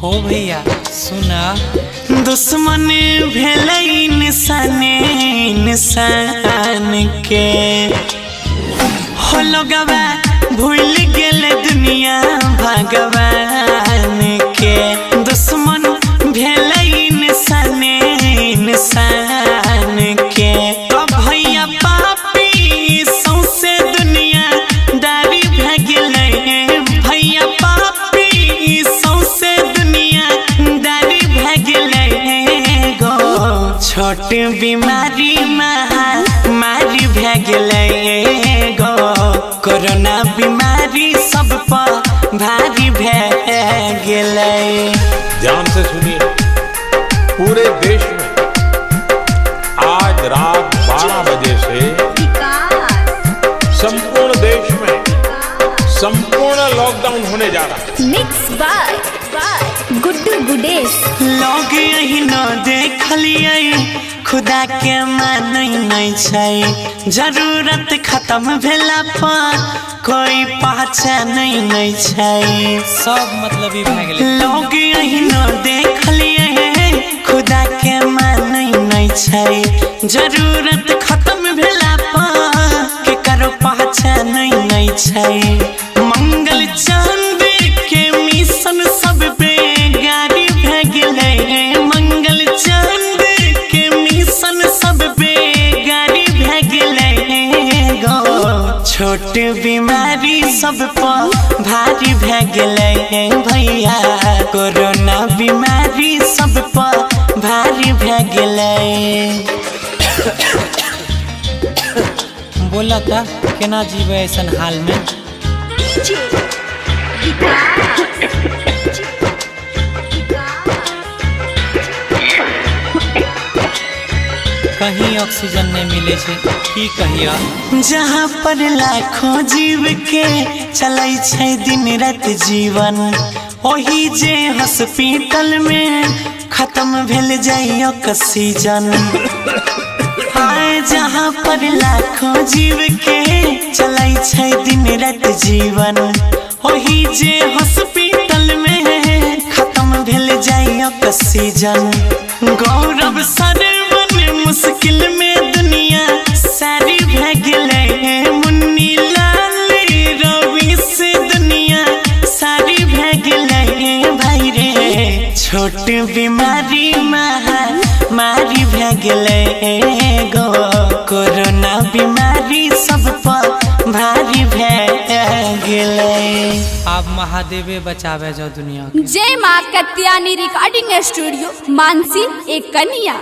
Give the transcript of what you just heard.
हो भैया सुना। दुश्मन भेलै इंसान के हो लोगवा भूल गेल दुनिया भगवान के। दुश्मन भेलै इंसान के तो भैया पापी सौंसे दुनिया दारी भए गेलै। भैया पापी सौंसे दुनिया दारी भए गेलै गो। छोट बीमारी महामारी भए गेलै गो। कोरोना बीमारी सब पर भारी भए गेलै। ध्यान से सुनिए, पूरे देश में आज रात 12 बजे से संपूर्ण देश में संपूर्ण लॉकडाउन होने जा रहा है। Mix by Guddu Gudesh. लोग यही न देखलिए खुदा के मानै नहीं छै। जरूरत खत्म भेला पर कोई पहचान नहीं छै। सब मतलब ही भए गेलै। लोग यही न देखलिए खुदा के मानै नहीं छै। जरूरत खत्म भेला पर के करो पहचान नहीं छै। मंगल चांद के मिशन सब बेगारी भए गेलै। मंगल चांद के मिशन सब बेगारी भए गेलै गो। छोट बीमारी सब पर भारी भए गेलै भैया। कोरोना बीमारी सब पर भारी भए गेलै। बोला था केना जीवे ऐसन हाल में। कहीं ऑक्सीजन नहीं मिले छे की कहिया। जहाँ पर लाखों जीव के चलै छै दिन रात जीवन, ओही जे हॉस्पिटल में खत्म भेल जाइ ऑक्सीजन। हाय जहाँ पर लाखों जीव के चलै छै दिन रात जीवन, ओही जे हॉस्पिटल में खत्म भेल जाइ ऑक्सीजन। गौरव सरवन मुश्किल में दुनिया सारी भए गेलै। मुन्नी लाल रवि से दुनिया सारी भए गेलै भाई रे। छोट बीमारी महामारी भए गेलै गो। कोरोना बीमारी सब पर भारी भए गेलै। आप महादेवे बचावे जो दुनिया। जय माँ कत्यानी रिकॉर्डिंग स्टूडियो मानसी एक कन्या।